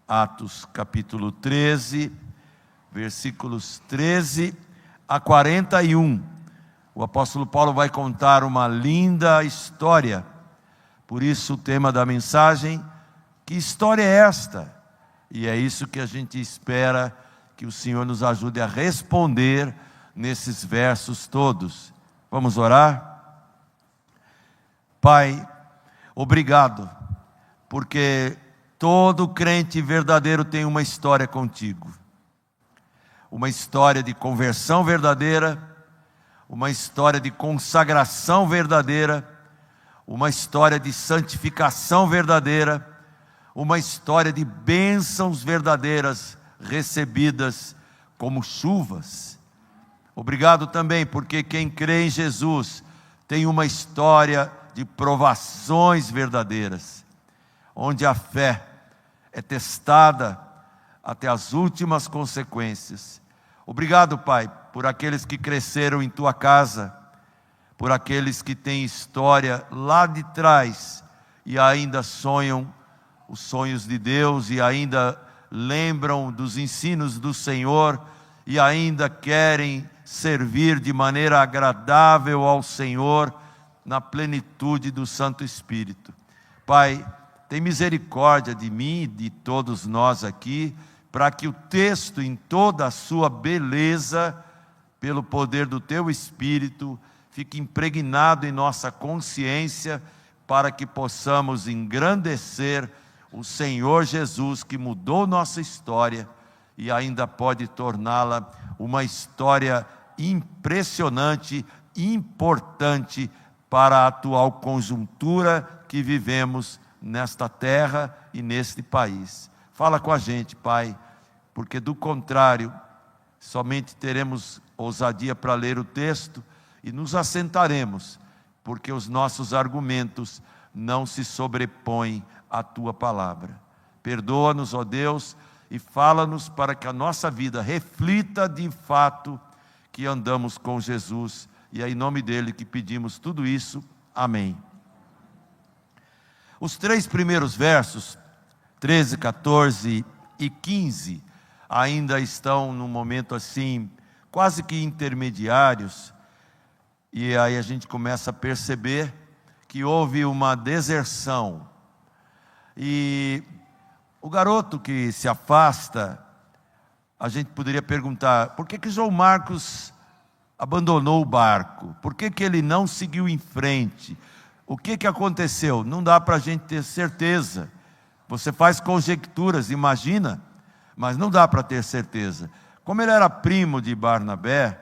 Atos capítulo 13, versículos 13 a 41. O apóstolo Paulo vai contar uma linda história. Por isso o tema da mensagem: que história é esta? E é isso que a gente espera que o Senhor nos ajude a responder nesses versos todos. Vamos orar? Pai, obrigado, porque todo crente verdadeiro tem uma história contigo. Uma história de conversão verdadeira, uma história de consagração verdadeira, uma história de santificação verdadeira, uma história de bênçãos verdadeiras recebidas como chuvas. Obrigado também porque quem crê em Jesus tem uma história de provações verdadeiras, onde a fé é testada até as últimas consequências. Obrigado, Pai, por aqueles que cresceram em Tua casa, por aqueles que têm história lá de trás e ainda sonham os sonhos de Deus e ainda lembram dos ensinos do Senhor e ainda querem servir de maneira agradável ao Senhor na plenitude do Santo Espírito. Pai, tem misericórdia de mim e de todos nós aqui, para que o texto em toda a sua beleza, pelo poder do Teu Espírito, fique impregnado em nossa consciência, para que possamos engrandecer o Senhor Jesus, que mudou nossa história e ainda pode torná-la uma história impressionante, importante para a atual conjuntura que vivemos nesta terra e neste país. Fala com a gente, Pai, porque do contrário, somente teremos ousadia para ler o texto e nos assentaremos, porque os nossos argumentos não se sobrepõem à Tua palavra. Perdoa-nos, ó Deus, e fala-nos para que a nossa vida reflita de fato que andamos com Jesus. E é em nome dele que pedimos tudo isso. Amém. Os 3 primeiros versos, 13, 14 e 15, ainda estão num momento assim, quase que intermediários, e aí a gente começa a perceber que houve uma deserção. E o garoto que se afasta, a gente poderia perguntar: por que João Marcos abandonou o barco? Por que ele não seguiu em frente? O que aconteceu? Não dá para a gente ter certeza. Você faz conjecturas, imagina, mas não dá para ter certeza. Como ele era primo de Barnabé,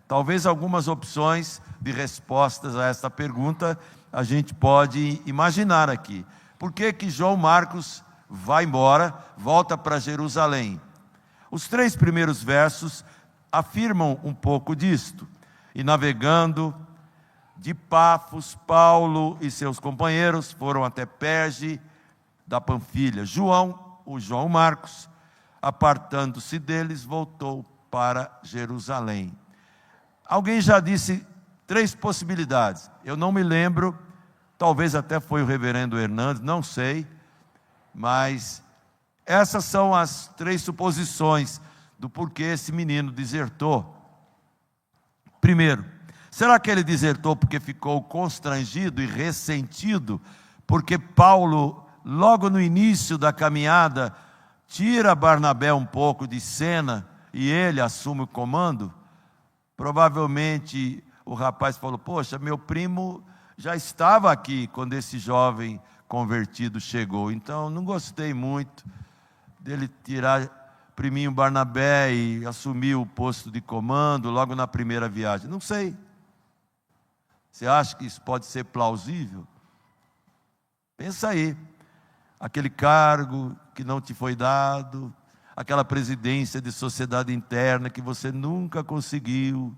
talvez algumas opções de respostas a esta pergunta a gente pode imaginar aqui. Por que João Marcos vai embora, volta para Jerusalém? Os 3 primeiros versos afirmam um pouco disto. E navegando de Pafos, Paulo e seus companheiros foram até Perge da Panfilha. O João Marcos, apartando-se deles, voltou para Jerusalém. Alguém já disse 3 possibilidades. Eu não me lembro, talvez até foi o reverendo Hernandes, não sei. Mas essas são as 3 suposições do porquê esse menino desertou. Primeiro, será que ele desertou porque ficou constrangido e ressentido? Porque Paulo, logo no início da caminhada, tira Barnabé um pouco de cena e ele assume o comando? Provavelmente o rapaz falou: poxa, meu primo já estava aqui quando esse jovem convertido chegou, então não gostei muito dele tirar priminho Barnabé e assumir o posto de comando logo na primeira viagem. Não sei. Você acha que isso pode ser plausível? Pensa aí, aquele cargo que não te foi dado, aquela presidência de sociedade interna que você nunca conseguiu.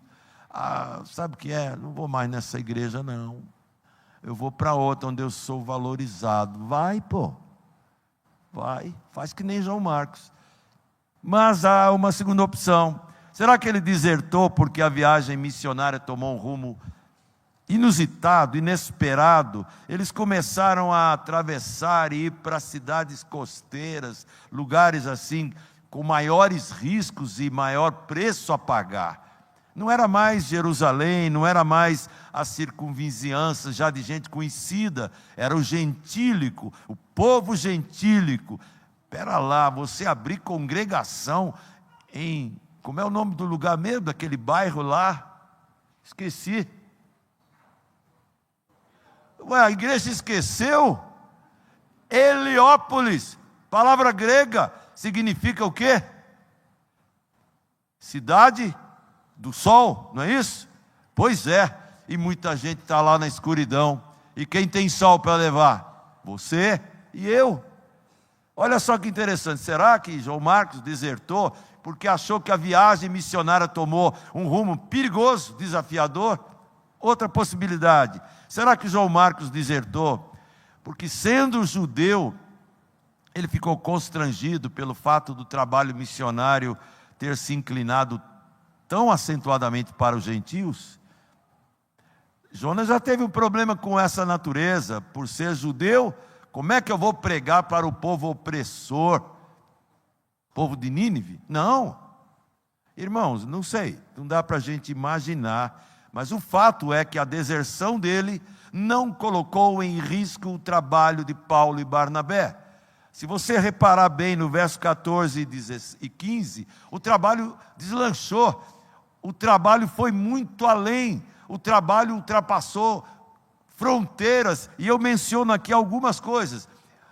Sabe o que é? Não vou mais nessa igreja não. Eu vou para outra onde eu sou valorizado. Vai, pô. Vai, faz que nem João Marcos. Mas há uma segunda opção. Será que ele desertou porque a viagem missionária tomou um rumo inusitado, inesperado. Eles começaram a atravessar e ir para cidades costeiras, lugares assim, com maiores riscos e maior preço a pagar. Não era mais Jerusalém, não era mais a circunvizinhança já de gente conhecida, era o gentílico, o povo gentílico. Espera lá, você abrir congregação em, como é o nome do lugar mesmo, daquele bairro lá? Esqueci. Ué, a igreja esqueceu? Heliópolis, palavra grega, significa o quê? Cidade do sol, não é isso? Pois é, e muita gente está lá na escuridão. E quem tem sol para levar? Você e eu. Olha só que interessante, será que João Marcos desertou porque achou que a viagem missionária tomou um rumo perigoso, desafiador? Outra possibilidade, será que João Marcos desertou porque, sendo judeu, ele ficou constrangido pelo fato do trabalho missionário ter se inclinado tão acentuadamente para os gentios? Jonas já teve um problema com essa natureza. Por ser judeu, como é que eu vou pregar para o povo opressor? Povo de Nínive? Não. Irmãos, não sei, não dá para a gente imaginar. Mas o fato é que a deserção dele não colocou em risco o trabalho de Paulo e Barnabé. Se você reparar bem no verso 14 e 15, o trabalho deslanchou. O trabalho foi muito além, o trabalho ultrapassou fronteiras, e eu menciono aqui algumas coisas.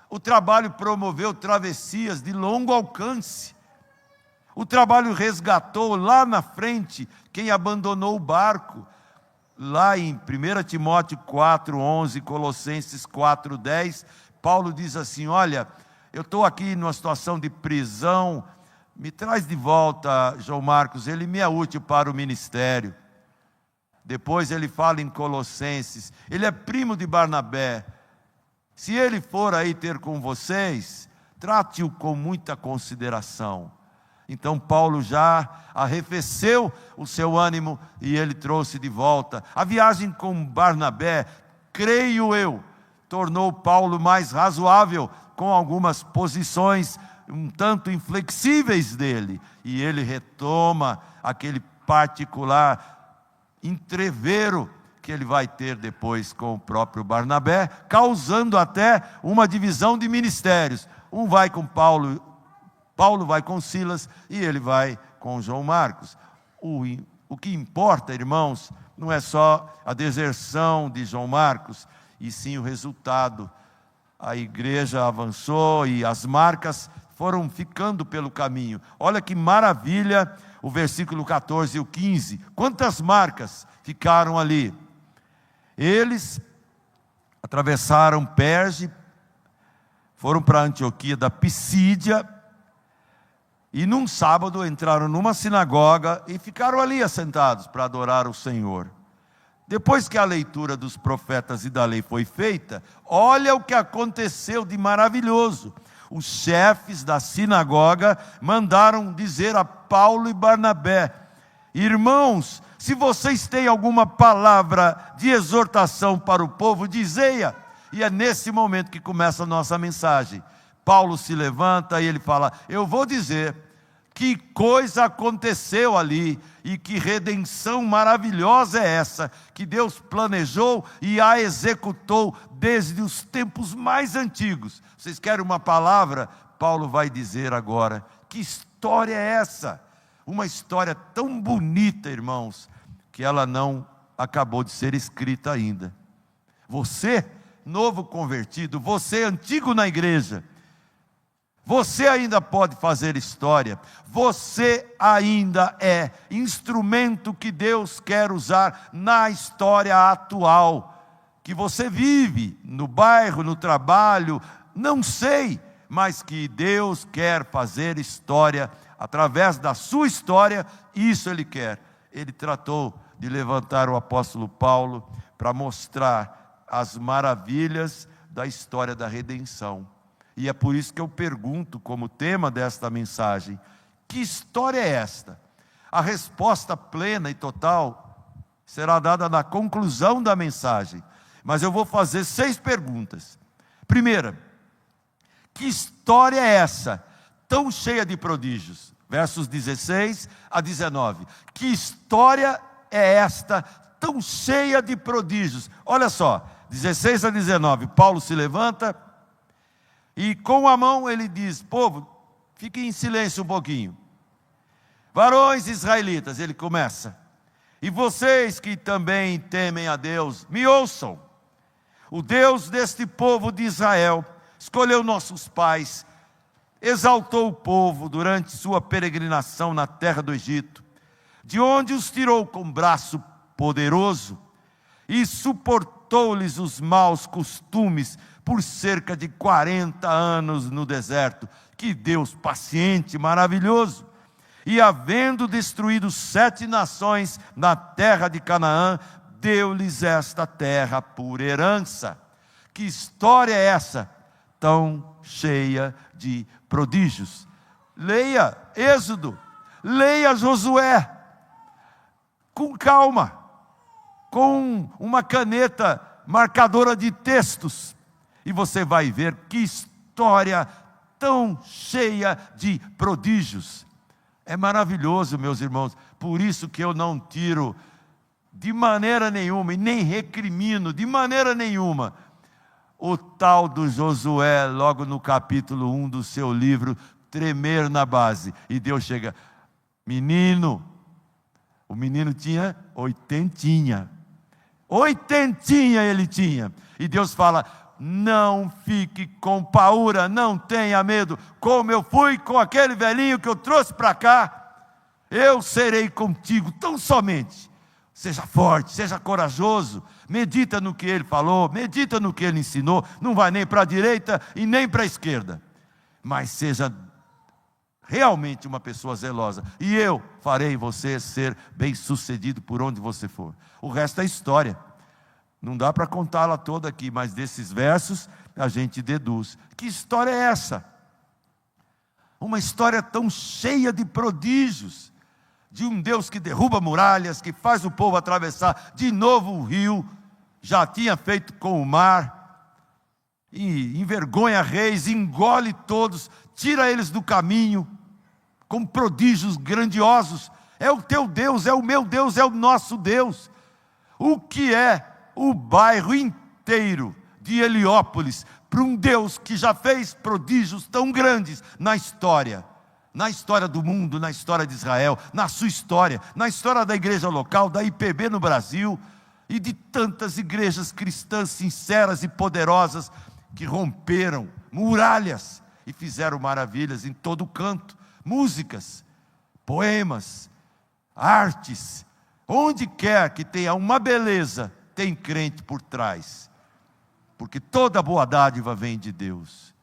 O trabalho promoveu travessias de longo alcance. O trabalho resgatou lá na frente quem abandonou o barco. Lá em 1 Timóteo 4:11, Colossenses 4:10, Paulo diz assim: olha, eu estou aqui numa situação de prisão, me traz de volta João Marcos, ele me é útil para o ministério. Depois ele fala em Colossenses, ele é primo de Barnabé. Se ele for aí ter com vocês, trate-o com muita consideração. Então Paulo já arrefeceu o seu ânimo e ele trouxe de volta. A viagem com Barnabé, creio eu, tornou Paulo mais razoável com algumas posições um tanto inflexíveis dele, e ele retoma aquele particular entrevero que ele vai ter depois com o próprio Barnabé, causando até uma divisão de ministérios. Um vai com Paulo, Paulo vai com Silas, e ele vai com João Marcos. O que importa, irmãos, não é só a deserção de João Marcos, e sim o resultado. A igreja avançou e as marcas foram ficando pelo caminho. Olha que maravilha o versículo 14 e o 15. Quantas marcas ficaram ali? Eles atravessaram Perge, foram para Antioquia da Pisídia, e num sábado entraram numa sinagoga e ficaram ali assentados para adorar o Senhor. Depois que a leitura dos profetas e da lei foi feita, olha o que aconteceu de maravilhoso. Os chefes da sinagoga mandaram dizer a Paulo e Barnabé: irmãos, se vocês têm alguma palavra de exortação para o povo, dizei-a. E é nesse momento que começa a nossa mensagem. Paulo se levanta e ele fala: eu vou dizer que coisa aconteceu ali, e que redenção maravilhosa é essa, que Deus planejou e a executou desde os tempos mais antigos. Vocês querem uma palavra? Paulo vai dizer agora. Que história é essa? Uma história tão bonita, irmãos, que ela não acabou de ser escrita ainda. Você, novo convertido, você antigo na igreja, você ainda pode fazer história. Você ainda é instrumento que Deus quer usar na história atual, que você vive no bairro, no trabalho, não sei, mas que Deus quer fazer história através da sua história. Isso Ele quer. Ele tratou de levantar o apóstolo Paulo para mostrar as maravilhas da história da redenção. E é por isso que eu pergunto, como tema desta mensagem: que história é esta? A resposta plena e total será dada na conclusão da mensagem. Mas eu vou fazer 6 perguntas. Primeira, que história é essa, tão cheia de prodígios? Versos 16 a 19. Que história é esta, tão cheia de prodígios? Olha só, 16 a 19, Paulo se levanta e com a mão ele diz: povo, fiquem em silêncio um pouquinho. Varões israelitas, ele começa: e vocês que também temem a Deus, me ouçam. O Deus deste povo de Israel escolheu nossos pais, exaltou o povo durante sua peregrinação na terra do Egito, de onde os tirou com braço poderoso, e suportou-lhes os maus costumes por cerca de 40 anos no deserto. Que Deus paciente, maravilhoso! E havendo destruído 7 nações na terra de Canaã, deu-lhes esta terra por herança. Que história é essa, tão cheia de prodígios? Leia Êxodo, leia Josué, com calma, com uma caneta marcadora de textos, e você vai ver que história tão cheia de prodígios. É maravilhoso, meus irmãos. Por isso que eu não tiro de maneira nenhuma, e nem recrimino de maneira nenhuma, o tal do Josué, logo no capítulo 1 do seu livro, tremer na base. E Deus chega: menino, o menino tinha 80 ele tinha. E Deus fala: não fique com paura, não tenha medo, como eu fui com aquele velhinho que eu trouxe para cá, eu serei contigo. Tão somente seja forte, seja corajoso, medita no que ele falou, medita no que ele ensinou, não vai nem para a direita e nem para a esquerda, mas seja realmente uma pessoa zelosa, e eu farei você ser bem sucedido por onde você for. O resto é história, não dá para contá-la toda aqui, mas desses versos a gente deduz. Que história é essa? Uma história tão cheia de prodígios, de um Deus que derruba muralhas, que faz o povo atravessar de novo o rio, já tinha feito com o mar, e envergonha reis, engole todos, tira eles do caminho, com prodígios grandiosos. É o teu Deus, é o meu Deus, é o nosso Deus. O que é o bairro inteiro de Heliópolis para um Deus que já fez prodígios tão grandes na história do mundo, na história de Israel, na sua história, na história da igreja local, da IPB no Brasil, e de tantas igrejas cristãs sinceras e poderosas que romperam muralhas e fizeram maravilhas em todo canto, músicas, poemas, artes, onde quer que tenha uma beleza, tem crente por trás, porque toda boa dádiva vem de Deus.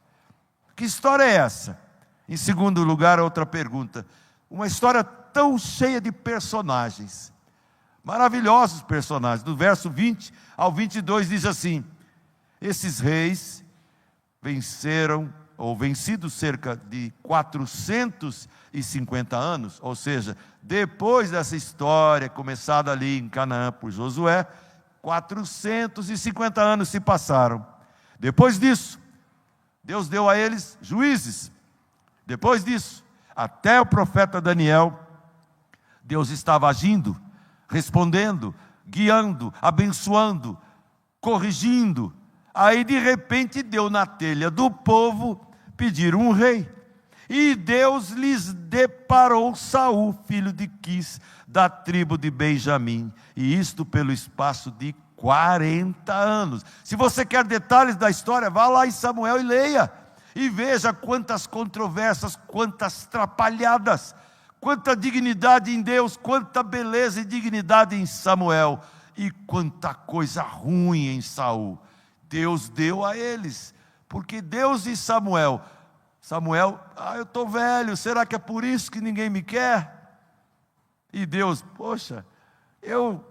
Que história é essa? Em segundo lugar, outra pergunta: uma história tão cheia de personagens, maravilhosos personagens. Do verso 20 ao 22 diz assim: esses reis vencidos cerca de 450 anos, ou seja, depois dessa história começada ali em Canaã por Josué, 450 anos se passaram. Depois disso, Deus deu a eles juízes. Depois disso, até o profeta Daniel, Deus estava agindo, respondendo, guiando, abençoando, corrigindo. Aí de repente deu na telha do povo pedir um rei. E Deus lhes deparou Saul, filho de Quis, da tribo de Benjamim. E isto pelo espaço de 40 anos. Se você quer detalhes da história, vá lá em Samuel e leia. E veja quantas controvérsias, quantas trapalhadas, quanta dignidade em Deus, quanta beleza e dignidade em Samuel, e quanta coisa ruim em Saul. Deus deu a eles, porque Deus e Samuel, eu estou velho, será que é por isso que ninguém me quer? E Deus, poxa, eu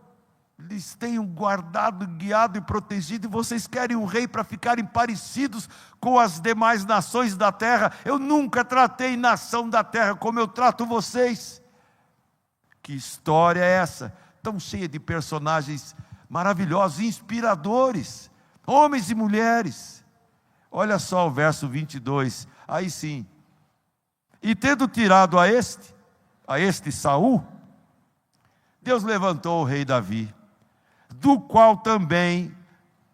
lhes tenho guardado, guiado e protegido, e vocês querem um rei para ficarem parecidos com as demais nações da terra? Eu nunca tratei nação da terra como eu trato vocês. Que história é essa, tão cheia de personagens maravilhosos, inspiradores, homens e mulheres. Olha só o verso 22, aí sim. E tendo tirado a este Saul, Deus levantou o rei Davi, do qual também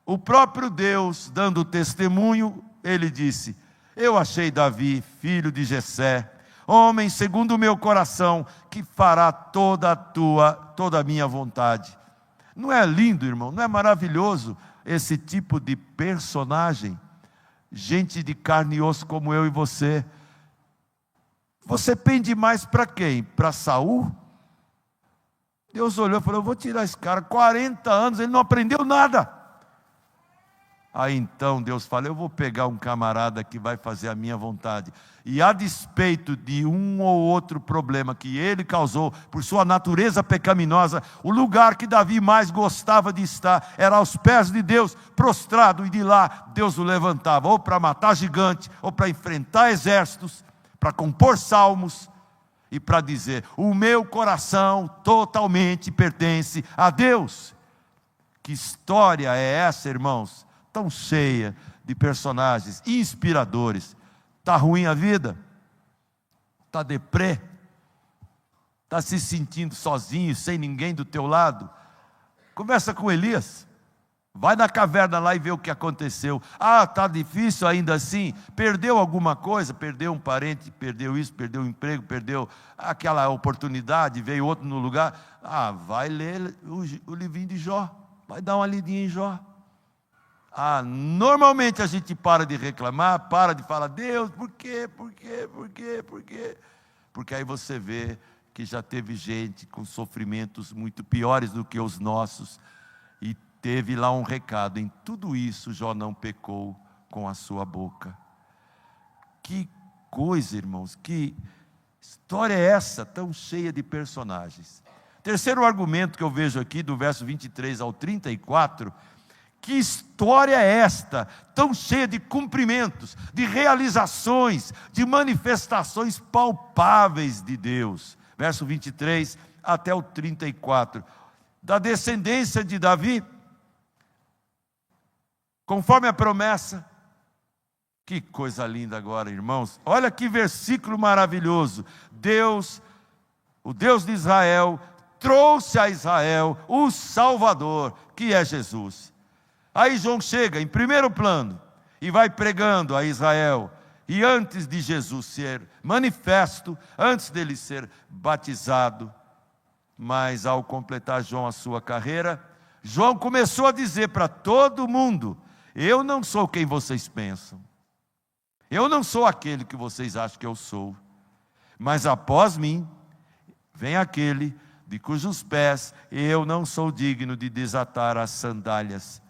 o próprio Deus, dando testemunho, ele disse: eu achei Davi, filho de Jessé, homem segundo o meu coração, que fará toda a minha vontade. Não é lindo, irmão? Não é maravilhoso esse tipo de personagem? Gente de carne e osso como eu e você. Você pende mais para quem? Para Saul? Deus olhou e falou: eu vou tirar esse cara, 40 anos, ele não aprendeu nada. Aí então Deus fala: eu vou pegar um camarada que vai fazer a minha vontade. E a despeito de um ou outro problema que ele causou, por sua natureza pecaminosa, o lugar que Davi mais gostava de estar era aos pés de Deus, prostrado, e de lá Deus o levantava, ou para matar gigante, ou para enfrentar exércitos, para compor salmos, e para dizer: o meu coração totalmente pertence a Deus. Que história é essa, irmãos? Tão cheia de personagens inspiradores. Está ruim a vida? Está deprê? Está se sentindo sozinho, sem ninguém do teu lado? Conversa com Elias. Vai na caverna lá e vê o que aconteceu. Ah, está difícil ainda assim? Perdeu alguma coisa? Perdeu um parente, perdeu isso, perdeu o emprego, perdeu aquela oportunidade, veio outro no lugar. Ah, vai ler o livrinho de Jó. Vai dar uma lidinha em Jó. Ah, normalmente a gente para de reclamar, para de falar: Deus, por quê? Porque aí você vê que já teve gente com sofrimentos muito piores do que os nossos, e teve lá um recado: em tudo isso Jó não pecou com a sua boca. Que coisa, irmãos, que história é essa, tão cheia de personagens? Terceiro argumento que eu vejo aqui, do verso 23 ao 34, que história é esta, tão cheia de cumprimentos, de realizações, de manifestações palpáveis de Deus. Verso 23 até o 34. Da descendência de Davi, conforme a promessa. Que coisa linda agora, irmãos. Olha que versículo maravilhoso. Deus, o Deus de Israel, trouxe a Israel o Salvador, que é Jesus. Aí João chega em primeiro plano e vai pregando a Israel. E antes de Jesus ser manifesto, antes dele ser batizado, mas ao completar João a sua carreira, João começou a dizer para todo mundo: eu não sou quem vocês pensam. Eu não sou aquele que vocês acham que eu sou. Mas após mim, vem aquele de cujos pés eu não sou digno de desatar as sandálias.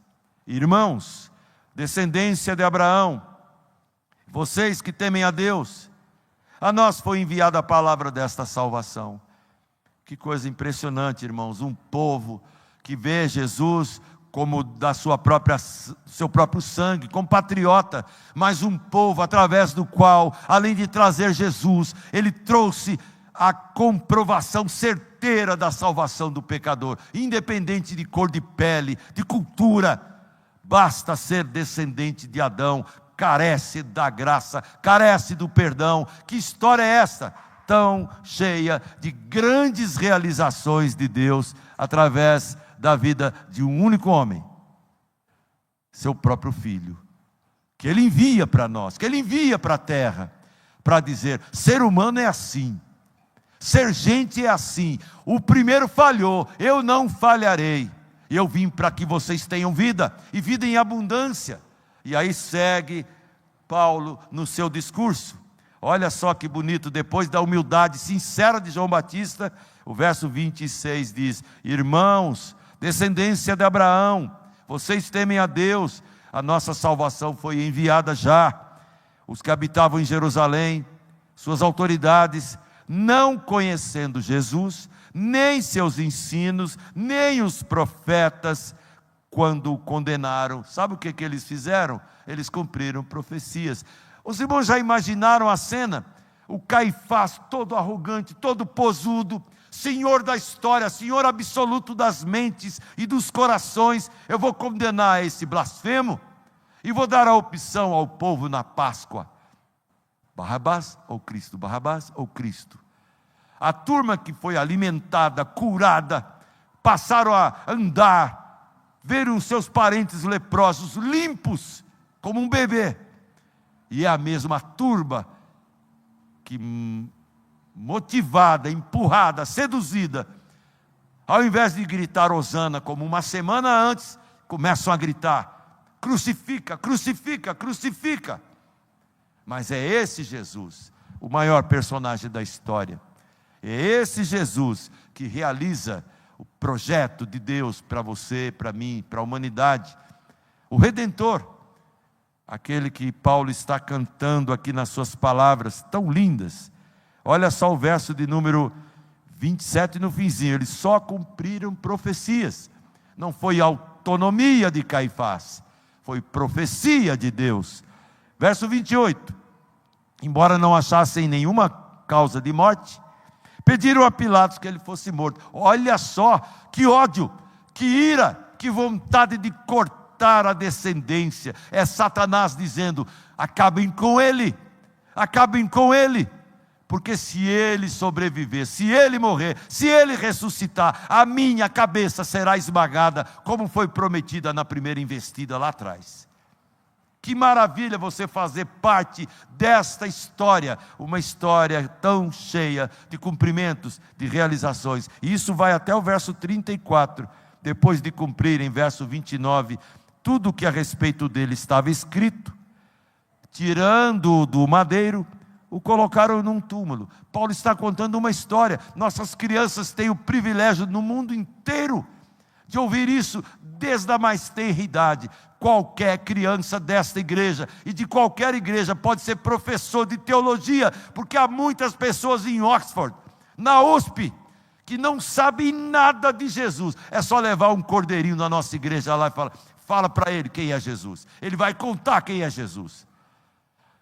Irmãos, descendência de Abraão, vocês que temem a Deus, a nós foi enviada a palavra desta salvação. Que coisa impressionante, irmãos, um povo que vê Jesus como da seu próprio sangue, compatriota, mas um povo através do qual, além de trazer Jesus, ele trouxe a comprovação certeira da salvação do pecador, independente de cor de pele, de cultura. Basta ser descendente de Adão, carece da graça, carece do perdão. Que história é essa? Tão cheia de grandes realizações de Deus, através da vida de um único homem, seu próprio Filho, que Ele envia para nós, que Ele envia para a terra, para dizer: ser humano é assim, ser gente é assim. O primeiro falhou, eu não falharei. Eu vim para que vocês tenham vida, e vida em abundância. E aí segue Paulo no seu discurso. Olha só que bonito, depois da humildade sincera de João Batista, o verso 26 diz: irmãos, descendência de Abraão, vocês temem a Deus, a nossa salvação foi enviada já. Os que habitavam em Jerusalém, suas autoridades, não conhecendo Jesus, nem seus ensinos, nem os profetas, quando o condenaram, sabe o que eles fizeram? Eles cumpriram profecias. Os irmãos já imaginaram a cena? O Caifás todo arrogante, todo posudo, Senhor da história, Senhor absoluto das mentes e dos corações, eu vou condenar esse blasfemo e vou dar a opção ao povo na Páscoa: Barrabás ou Cristo, Barrabás ou Cristo. A turma que foi alimentada, curada, passaram a andar, viram seus parentes leprosos limpos como um bebê. E é a mesma turma que, motivada, empurrada, seduzida, ao invés de gritar hosana como uma semana antes, começam a gritar: crucifica, crucifica, crucifica. Mas é esse Jesus, o maior personagem da história. É esse Jesus que realiza o projeto de Deus para você, para mim, para a humanidade. O Redentor, aquele que Paulo está cantando aqui nas suas palavras tão lindas. Olha só o verso de número 27 no finzinho: eles só cumpriram profecias. Não foi autonomia de Caifás, foi profecia de Deus. Verso 28: embora não achassem nenhuma causa de morte, pediram a Pilatos que ele fosse morto. Olha só que ódio, que ira, que vontade de cortar a descendência. É Satanás dizendo: acabem com ele, acabem com ele. Porque se ele sobreviver, se ele morrer, se ele ressuscitar, a minha cabeça será esmagada, como foi prometida na primeira investida lá atrás. Que maravilha você fazer parte desta história, uma história tão cheia de cumprimentos, de realizações. E isso vai até o verso 34, depois de cumprir em verso 29, tudo o que a respeito dele estava escrito, tirando do madeiro, o colocaram num túmulo. Paulo está contando uma história. Nossas crianças têm o privilégio no mundo inteiro de ouvir isso desde a mais tenra idade. Qualquer criança desta igreja e de qualquer igreja pode ser professor de teologia, porque há muitas pessoas em Oxford, na USP, que não sabem nada de Jesus. É só levar um cordeirinho na nossa igreja lá e fala para ele quem é Jesus. Ele vai contar quem é Jesus.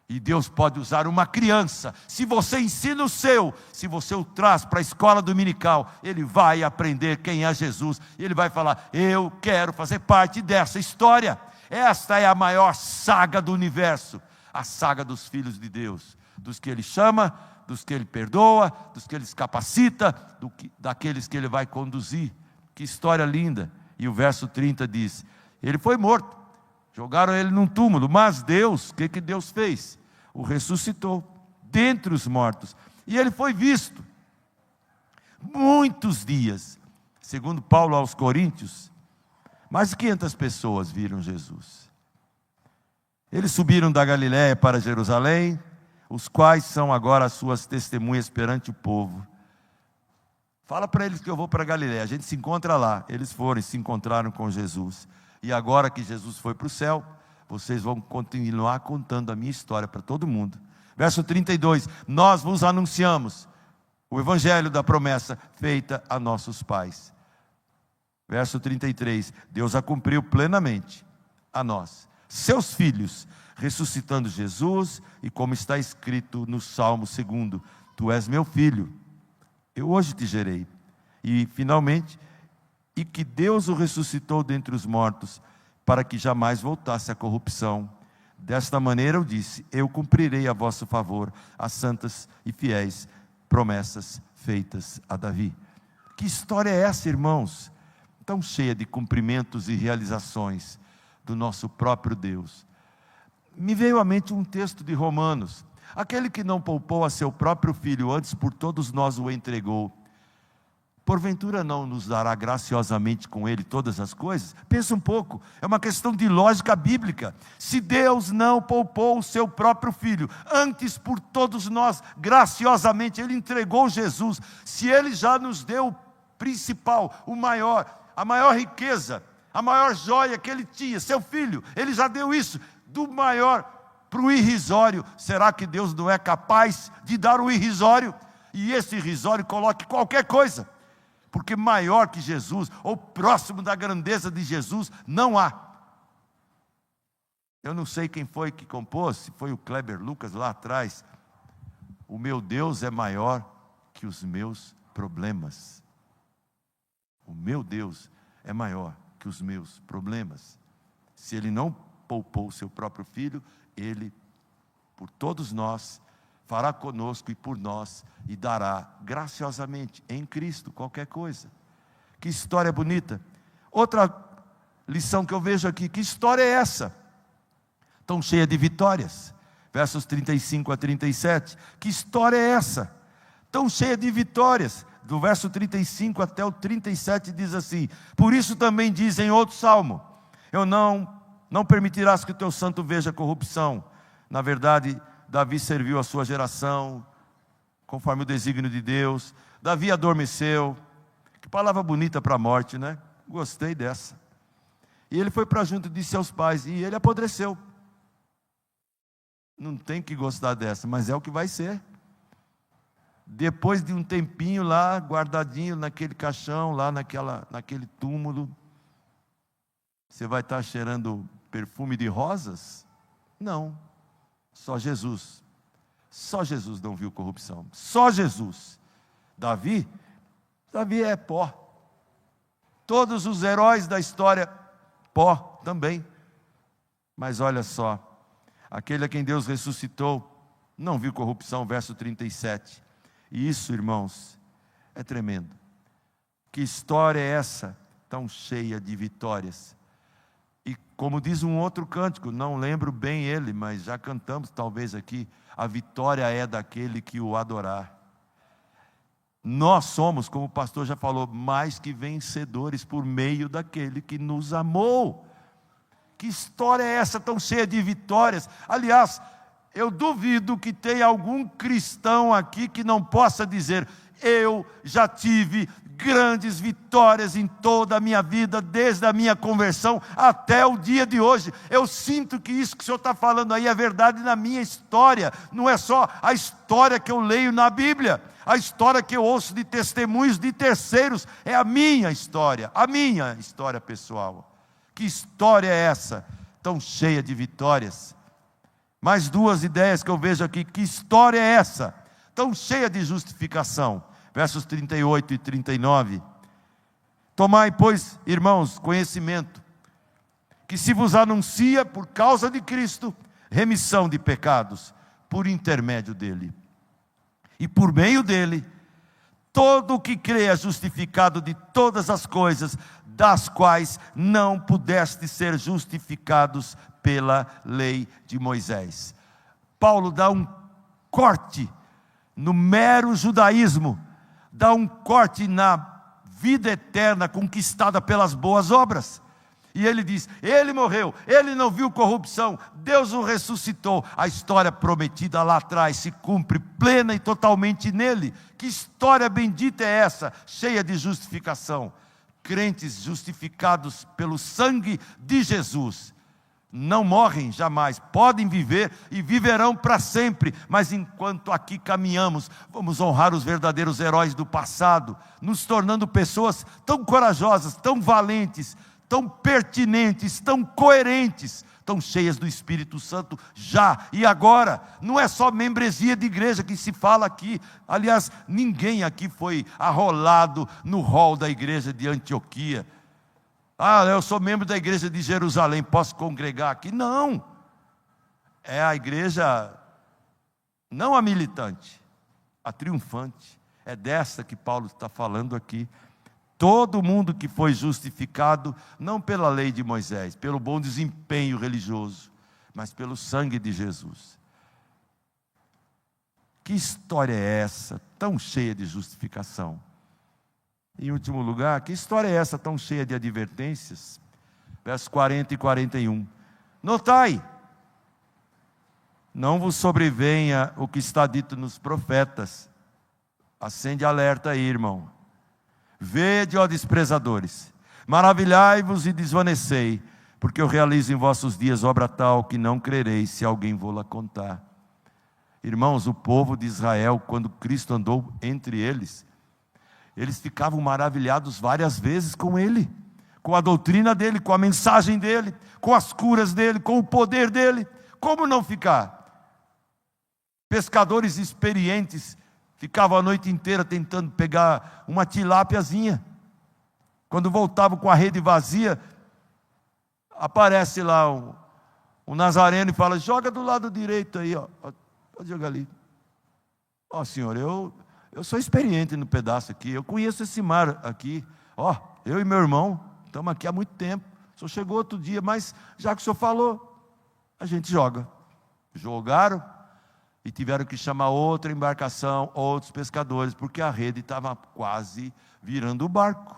E Deus pode usar uma criança. Se você ensina o seu, se você o traz para a escola dominical, ele vai aprender quem é Jesus. E ele vai falar: eu quero fazer parte dessa história. Esta é a maior saga do universo. A saga dos filhos de Deus. Dos que ele chama, dos que ele perdoa, dos que ele capacita, daqueles que ele vai conduzir. Que história linda. E o verso 30 diz: ele foi morto. Jogaram ele num túmulo, mas Deus, o que Deus fez? O ressuscitou dentre os mortos. E ele foi visto muitos dias. Segundo Paulo aos Coríntios, mais de 500 pessoas viram Jesus. Eles subiram da Galiléia para Jerusalém, os quais são agora as suas testemunhas perante o povo. Fala para eles que eu vou para a Galiléia, a gente se encontra lá. Eles foram e se encontraram com Jesus. E agora que Jesus foi para o céu, vocês vão continuar contando a minha história para todo mundo. Verso 32, nós vos anunciamos o evangelho da promessa feita a nossos pais. Verso 33, Deus a cumpriu plenamente a nós, seus filhos, ressuscitando Jesus, e como está escrito no Salmo 2, tu és meu filho, eu hoje te gerei. E finalmente, e que Deus o ressuscitou dentre os mortos, para que jamais voltasse à corrupção. Desta maneira eu disse: eu cumprirei a vosso favor as santas e fiéis promessas feitas a Davi. Que história é essa, irmãos? Tão cheia de cumprimentos e realizações do nosso próprio Deus. Me veio à mente um texto de Romanos: aquele que não poupou a seu próprio filho, antes por todos nós o entregou, porventura não nos dará graciosamente com ele todas as coisas? Pensa um pouco, é uma questão de lógica bíblica. Se Deus não poupou o seu próprio filho, antes por todos nós, graciosamente, ele entregou Jesus. Se ele já nos deu o principal, o maior, a maior riqueza, a maior joia que ele tinha, seu filho, ele já deu isso, do maior para o irrisório. Será que Deus não é capaz de dar o irrisório? E esse irrisório coloque qualquer coisa. Porque maior que Jesus, ou próximo da grandeza de Jesus, não há. Eu não sei quem foi que compôs, se foi o Kleber Lucas lá atrás. O meu Deus é maior que os meus problemas. O meu Deus é maior que os meus problemas. Se Ele não poupou o seu próprio Filho, Ele, por todos nós, fará conosco e por nós, e dará graciosamente em Cristo qualquer coisa. Que história bonita. Outra lição que eu vejo aqui, que história é essa? Tão cheia de vitórias. Versos 35 a 37. Que história é essa? Tão cheia de vitórias. Do verso 35 até o 37 diz assim: por isso também diz em outro salmo: eu não permitirás que o teu santo veja corrupção. Na verdade, Davi serviu a sua geração, conforme o desígnio de Deus. Davi adormeceu. Que palavra bonita para a morte, né? Gostei dessa. E ele foi para junto e disse aos pais, e ele apodreceu. Não tem que gostar dessa, mas é o que vai ser. Depois de um tempinho lá, guardadinho naquele caixão, lá naquele túmulo, você vai estar cheirando perfume de rosas? Não. Só Jesus. Só Jesus não viu corrupção. Só Jesus. Davi é pó. Todos os heróis da história, pó também. Mas olha só, aquele a quem Deus ressuscitou, não viu corrupção, verso 37. E isso, irmãos, é tremendo. Que história é essa, tão cheia de vitórias? E como diz um outro cântico, não lembro bem ele, mas já cantamos talvez aqui: a vitória é daquele que o adorar. Nós somos, como o pastor já falou, mais que vencedores por meio daquele que nos amou. Que história é essa tão cheia de vitórias? Aliás, eu duvido que tenha algum cristão aqui que não possa dizer: eu já tive grandes vitórias em toda a minha vida, desde a minha conversão até o dia de hoje. Eu sinto que isso que o Senhor está falando aí é verdade na minha história. Não é só a história que eu leio na Bíblia, a história que eu ouço de testemunhos de terceiros, é a minha história pessoal. Que história é essa, tão cheia de vitórias? Mais duas ideias que eu vejo aqui. Que história é essa, tão cheia de justificação? Versos 38 e 39. Tomai, pois, irmãos, conhecimento, que se vos anuncia por causa de Cristo, remissão de pecados, por intermédio dele. E por meio dele, todo o que crê é justificado de todas as coisas, das quais não pudeste ser justificados pela lei de Moisés. Paulo dá um corte no mero judaísmo, dá um corte na vida eterna conquistada pelas boas obras. E ele diz: ele morreu, ele não viu corrupção, Deus o ressuscitou. A história prometida lá atrás se cumpre plena e totalmente nele. Que história bendita é essa, cheia de justificação? Crentes justificados pelo sangue de Jesus não morrem jamais, podem viver e viverão para sempre. Mas enquanto aqui caminhamos, vamos honrar os verdadeiros heróis do passado, nos tornando pessoas tão corajosas, tão valentes, tão pertinentes, tão coerentes, tão cheias do Espírito Santo já e agora. Não é só membresia de igreja que se fala aqui. Aliás, ninguém aqui foi arrolado no hall da igreja de Antioquia. Eu sou membro da igreja de Jerusalém, posso congregar aqui? Não. É a igreja, não a militante, a triunfante. É dessa que Paulo está falando aqui. Todo mundo que foi justificado, não pela lei de Moisés, pelo bom desempenho religioso, mas pelo sangue de Jesus. Que história é essa, tão cheia de justificação? Em último lugar, que história é essa tão cheia de advertências? Versos 40 e 41. Notai, não vos sobrevenha o que está dito nos profetas. Acende alerta aí, irmão. Vede, ó desprezadores, maravilhai-vos e desvanecei, porque eu realizo em vossos dias obra tal que não crereis, se alguém vô-la contar. Irmãos, o povo de Israel, quando Cristo andou entre eles, eles ficavam maravilhados várias vezes com ele, com a doutrina dele, com a mensagem dele, com as curas dele, com o poder dele. Como não ficar? Pescadores experientes Ficava a noite inteira tentando pegar uma tilápiazinha. Quando voltava com a rede vazia, aparece lá um nazareno e fala: joga do lado direito aí, ó. Pode jogar ali. Ó, senhor, eu sou experiente no pedaço aqui, eu conheço esse mar aqui. Ó, eu e meu irmão estamos aqui há muito tempo. O senhor chegou outro dia, mas já que o senhor falou, a gente joga. Jogaram e tiveram que chamar outra embarcação, outros pescadores, porque a rede estava quase virando o barco.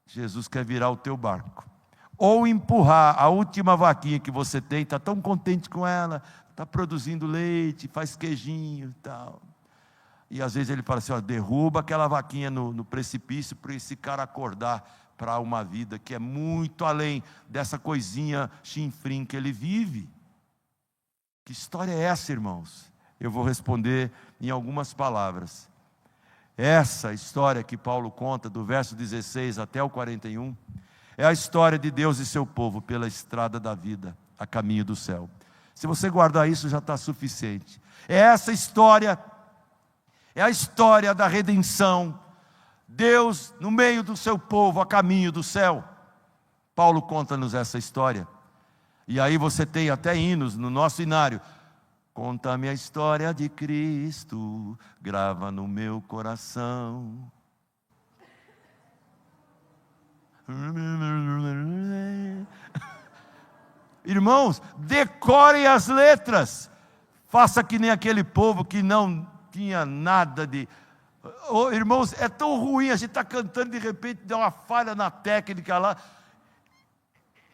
Jesus quer virar o teu barco. Ou empurrar a última vaquinha que você tem, está tão contente com ela, está produzindo leite, faz queijinho e tal. E às vezes ele fala assim: ó, derruba aquela vaquinha no precipício para esse cara acordar para uma vida que é muito além dessa coisinha chinfrim que ele vive. Que história é essa, irmãos? Eu vou responder em algumas palavras. Essa história que Paulo conta, do verso 16 até o 41, é a história de Deus e seu povo pela estrada da vida, a caminho do céu. Se você guardar isso, já está suficiente. Essa história é a história da redenção. Deus no meio do seu povo, a caminho do céu. Paulo conta-nos essa história. E aí você tem até hinos no nosso inário. Conta-me a história de Cristo, grava no meu coração. Irmãos, decorem as letras. Faça que nem aquele povo que não tinha nada de... Oh, irmãos, é tão ruim, a gente está cantando, de repente dá uma falha na técnica lá.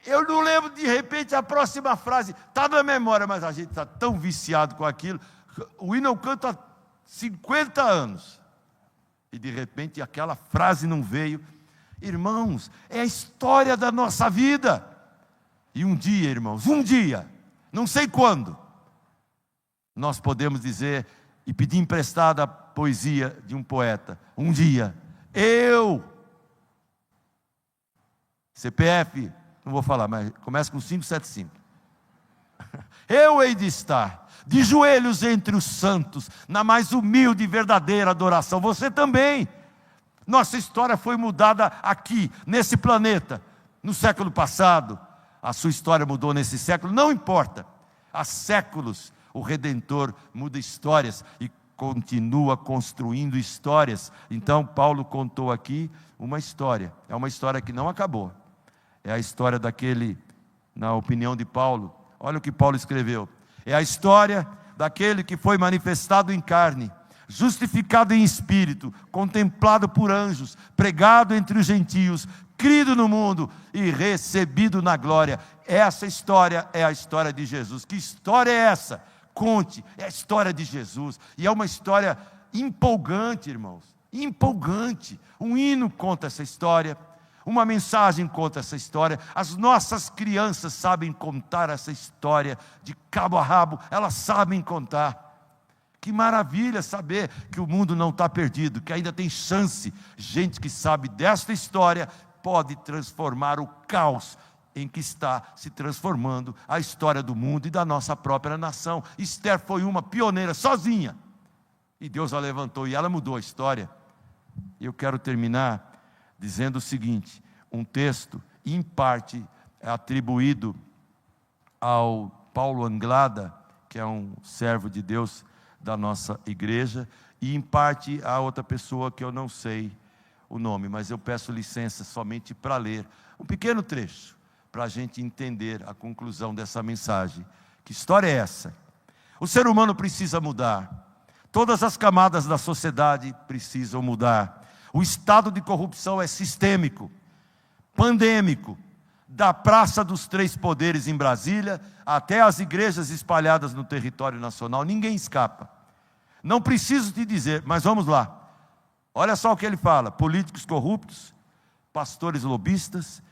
Eu não lembro, de repente, a próxima frase. Está na memória, mas a gente está tão viciado com aquilo. O hino eu canto há 50 anos. E de repente aquela frase não veio. Irmãos, é a história da nossa vida. E um dia, irmãos, um dia, não sei quando, nós podemos dizer e pedir emprestada a poesia de um poeta. Um dia, CPF, não vou falar, mas começa com 575. Eu hei de estar de joelhos entre os santos, na mais humilde e verdadeira adoração. Você também. Nossa história foi mudada aqui, nesse planeta, no século passado. A sua história mudou nesse século, não importa. Há séculos o Redentor muda histórias e continua construindo histórias. Então Paulo contou aqui uma história. É uma história que não acabou. É a história daquele, na opinião de Paulo, olha o que Paulo escreveu. É a história daquele que foi manifestado em carne, justificado em espírito, contemplado por anjos, pregado entre os gentios, crido no mundo e recebido na glória. Essa história é a história de Jesus. Que história é essa? Conte, é a história de Jesus. E é uma história empolgante, irmãos. Empolgante. Um hino conta essa história. Uma mensagem conta essa história. As nossas crianças sabem contar essa história de cabo a rabo. Elas sabem contar. Que maravilha saber que o mundo não está perdido, que ainda tem chance. Gente que sabe desta história pode transformar o caos em que está se transformando a história do mundo e da nossa própria nação. Esther foi uma pioneira sozinha. E Deus a levantou e ela mudou a história. Eu quero terminar dizendo o seguinte, um texto, em parte, é atribuído ao Paulo Anglada, que é um servo de Deus da nossa igreja, e em parte a outra pessoa que eu não sei o nome, mas eu peço licença somente para ler um pequeno trecho, para a gente entender a conclusão dessa mensagem. Que história é essa? O ser humano precisa mudar, todas as camadas da sociedade precisam mudar. O estado de corrupção é sistêmico, pandêmico, da Praça dos Três Poderes em Brasília até as igrejas espalhadas no território nacional, ninguém escapa. Não preciso te dizer, mas vamos lá. Olha só o que ele fala: políticos corruptos, pastores lobistas,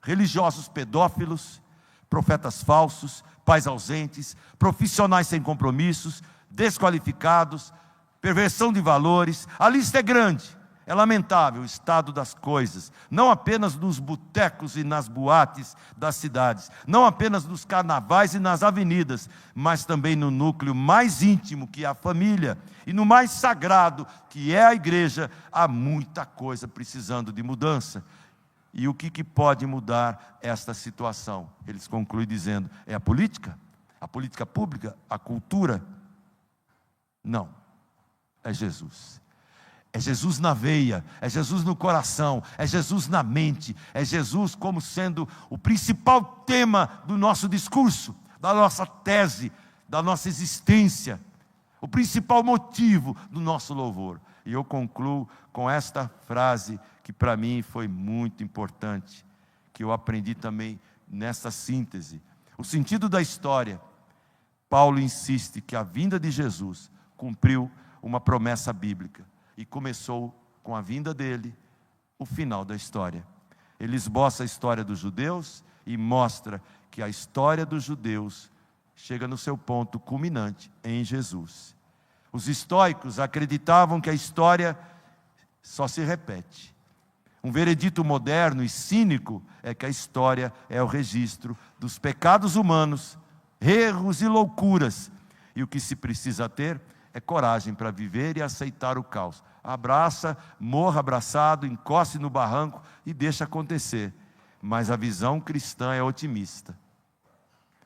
religiosos pedófilos, profetas falsos, pais ausentes, profissionais sem compromissos, desqualificados, perversão de valores. A lista é grande. É lamentável o estado das coisas, não apenas nos botecos e nas boates das cidades, não apenas nos carnavais e nas avenidas, mas também no núcleo mais íntimo, que é a família, e no mais sagrado, que é a igreja. Há muita coisa precisando de mudança. E o que pode mudar esta situação? Eles concluem dizendo: é a política pública, a cultura? Não, é Jesus. É Jesus na veia, é Jesus no coração, é Jesus na mente, é Jesus como sendo o principal tema do nosso discurso, da nossa tese, da nossa existência, o principal motivo do nosso louvor. E eu concluo com esta frase que para mim foi muito importante, que eu aprendi também nessa síntese. O sentido da história. Paulo insiste que a vinda de Jesus cumpriu uma promessa bíblica. E começou com a vinda dele, o final da história. Ele esboça a história dos judeus e mostra que a história dos judeus chega no seu ponto culminante em Jesus. Os estoicos acreditavam que a história só se repete. Um veredito moderno e cínico é que a história é o registro dos pecados humanos, erros e loucuras. E o que se precisa ter é coragem para viver e aceitar o caos. Abraça, morra abraçado, encoste no barranco e deixa acontecer. Mas a visão cristã é otimista.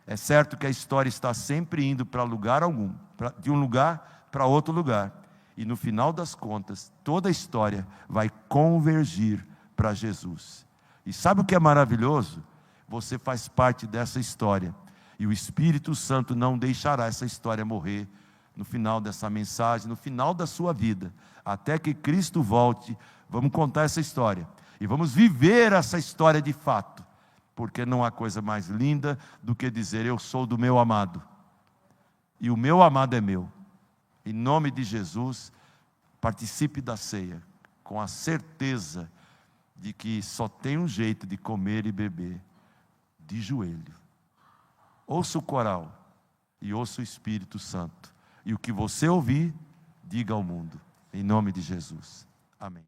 É certo que a história está sempre indo para lugar algum, de um lugar para outro lugar. E no final das contas, toda a história vai convergir para Jesus. E sabe o que é maravilhoso? Você faz parte dessa história. E o Espírito Santo não deixará essa história morrer no final dessa mensagem, no final da sua vida, até que Cristo volte. Vamos contar essa história, e vamos viver essa história de fato, porque não há coisa mais linda do que dizer: eu sou do meu amado, e o meu amado é meu. Em nome de Jesus, participe da ceia, com a certeza de que só tem um jeito de comer e beber: de joelho. Ouça o coral, e ouça o Espírito Santo. E o que você ouvir, diga ao mundo. Em nome de Jesus. Amém.